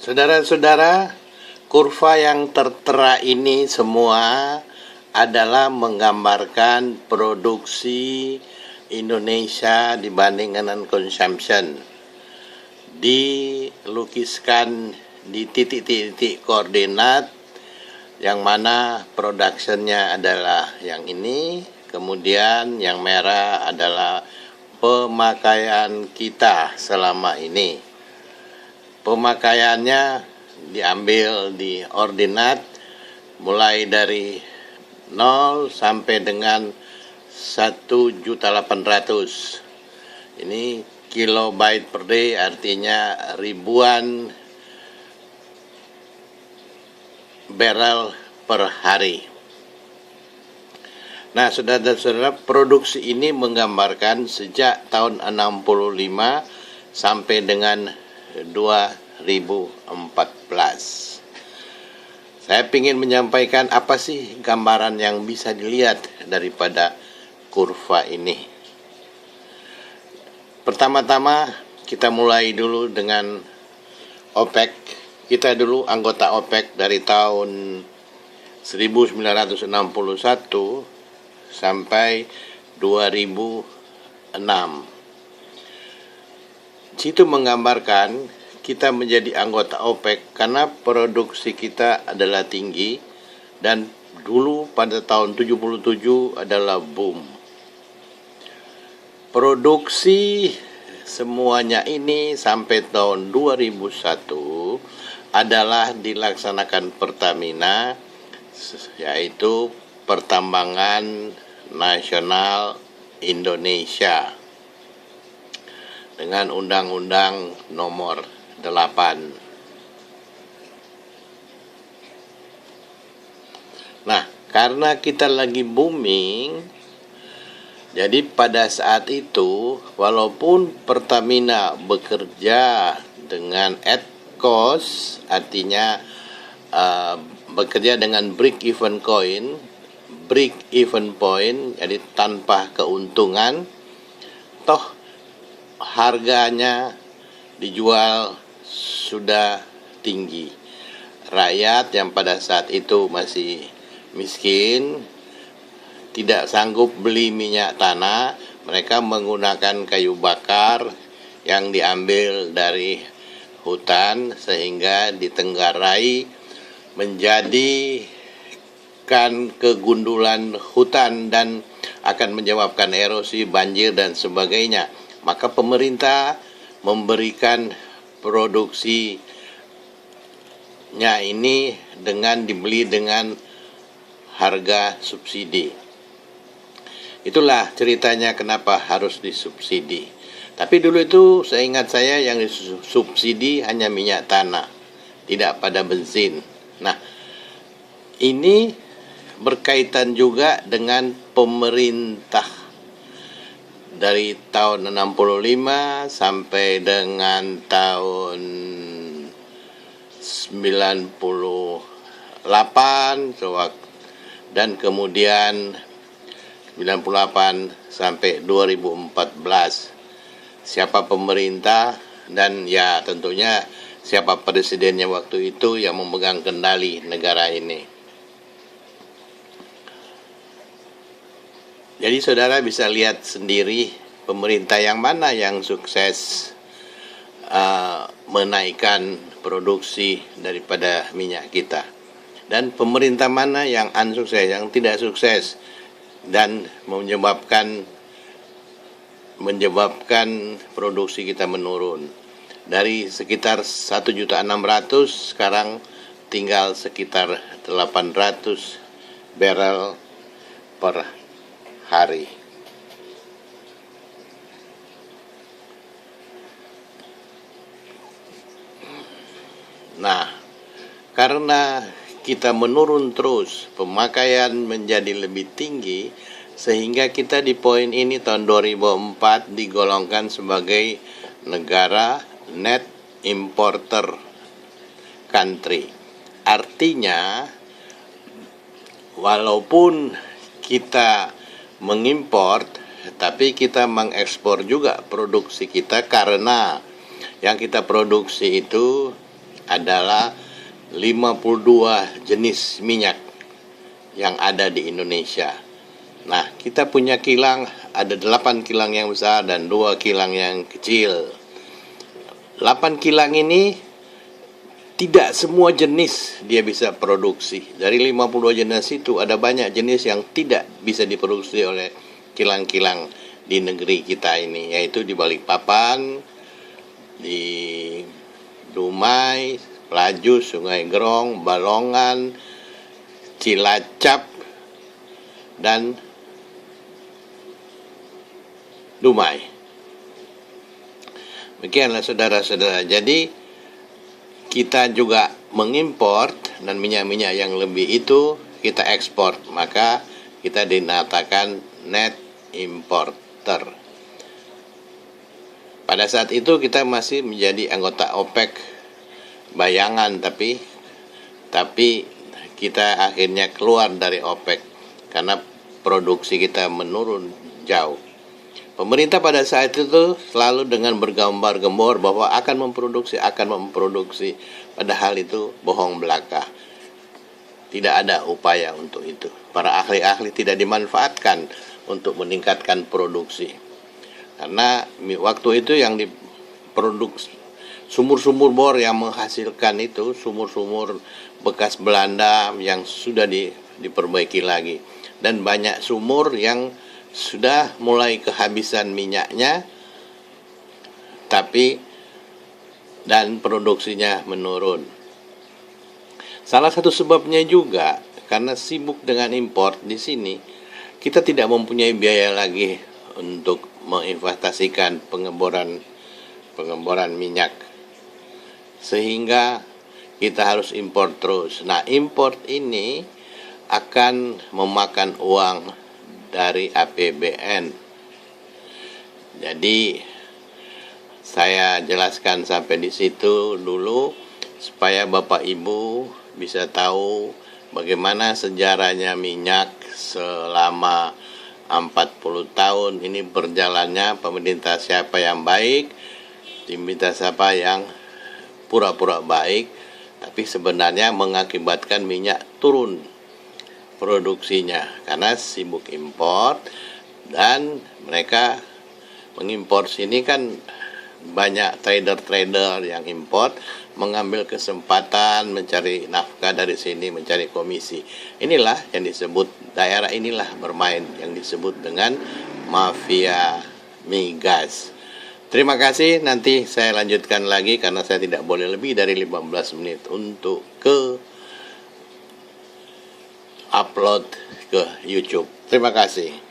Saudara-saudara, kurva yang tertera ini semua adalah menggambarkan produksi Indonesia dibanding dengan consumption. Dilukiskan di titik-titik koordinat yang mana productionnya adalah yang ini, kemudian yang merah adalah pemakaian kita selama ini. Pemakaiannya diambil di ordinat mulai dari 0 sampai dengan 1.800.000. Ini kilobyte per day, artinya ribuan barrel per hari. Nah, saudara-saudara, produksi ini menggambarkan sejak tahun 65 sampai dengan 2014. Saya ingin menyampaikan apa sih gambaran yang bisa dilihat daripada kurva ini. Pertama-tama kita mulai dulu dengan OPEC. Kita dulu anggota OPEC dari tahun 1961 sampai 2006. Situ menggambarkan kita menjadi anggota OPEC karena produksi kita adalah tinggi dan dulu pada tahun 77 adalah boom. Produksi semuanya ini sampai tahun 2001 adalah dilaksanakan Pertamina, yaitu Pertambangan Nasional Indonesia dengan Undang-Undang Nomor 8. Nah, karena kita lagi booming, jadi pada saat itu walaupun Pertamina bekerja dengan at cost, artinya bekerja dengan break even point, jadi tanpa keuntungan, toh harganya dijual sudah tinggi. Rakyat yang pada saat itu masih miskin, tidak sanggup beli minyak tanah, mereka menggunakan kayu bakar yang diambil dari hutan sehingga ditenggarai menjadikan kegundulan hutan dan akan menyebabkan erosi, banjir dan sebagainya. Maka pemerintah memberikan produksinya ini dengan dibeli dengan harga subsidi. Itulah ceritanya kenapa harus disubsidi. Tapi dulu itu seingat saya yang disubsidi hanya minyak tanah, tidak pada bensin. Nah, ini berkaitan juga dengan pemerintah. Dari tahun 65 sampai dengan tahun 98 dan kemudian 98 sampai 2014. Siapa pemerintah dan ya tentunya siapa presidennya waktu itu yang memegang kendali negara ini. Jadi saudara bisa lihat sendiri pemerintah yang mana yang sukses menaikkan produksi daripada minyak kita. Dan pemerintah mana yang unsukses, yang tidak sukses dan menyebabkan produksi kita menurun. Dari sekitar 1.600.000 sekarang tinggal sekitar 800 barrel per hari. Nah, karena kita menurun terus, pemakaian menjadi lebih tinggi, sehingga kita di poin ini tahun 2004 digolongkan sebagai negara net importer country. Artinya, walaupun kita mengimpor, tapi kita mengekspor juga produksi kita karena yang kita produksi itu adalah 52 jenis minyak yang ada di Indonesia. Nah, kita punya kilang, ada 8 kilang yang besar dan 2 kilang yang kecil. 8 kilang ini tidak semua jenis dia bisa produksi. Dari 52 jenis itu ada banyak jenis yang tidak bisa diproduksi oleh kilang-kilang di negeri kita ini, yaitu di Balikpapan, di Dumai, Pelaju, Sungai Gerong, Balongan, Cilacap, dan Dumai. Demikianlah saudara-saudara. Jadi kita juga mengimpor dan minyak-minyak yang lebih itu kita ekspor. Maka kita dinamakan net importer. Pada saat itu kita masih menjadi anggota OPEC bayangan, tapi kita akhirnya keluar dari OPEC karena produksi kita menurun jauh. Pemerintah pada saat itu selalu dengan bergambar-gembor bahwa akan memproduksi, padahal itu bohong belaka. Tidak ada upaya untuk itu. Para ahli-ahli tidak dimanfaatkan untuk meningkatkan produksi. Karena waktu itu yang diproduksi sumur-sumur bor yang menghasilkan itu sumur-sumur bekas Belanda yang sudah diperbaiki lagi, dan banyak sumur yang sudah mulai kehabisan minyaknya dan produksinya menurun. Salah satu sebabnya juga karena sibuk dengan impor di sini, kita tidak mempunyai biaya lagi untuk menginvestasikan pengeboran minyak, sehingga kita harus impor terus. Nah, impor ini akan memakan uang dari APBN. Jadi saya jelaskan sampai di situ dulu supaya Bapak Ibu bisa tahu bagaimana sejarahnya minyak selama 40 tahun ini berjalannya. Pemerintah siapa yang baik, pemerintah siapa yang pura-pura baik, tapi sebenarnya mengakibatkan minyak turun produksinya karena sibuk impor, dan mereka mengimpor sini kan banyak trader-trader yang impor mengambil kesempatan mencari nafkah dari sini, mencari komisi. Inilah yang disebut, daerah inilah bermain yang disebut dengan mafia migas. Terima kasih, nanti saya lanjutkan lagi karena saya tidak boleh lebih dari 15 menit untuk upload ke YouTube. Terima kasih.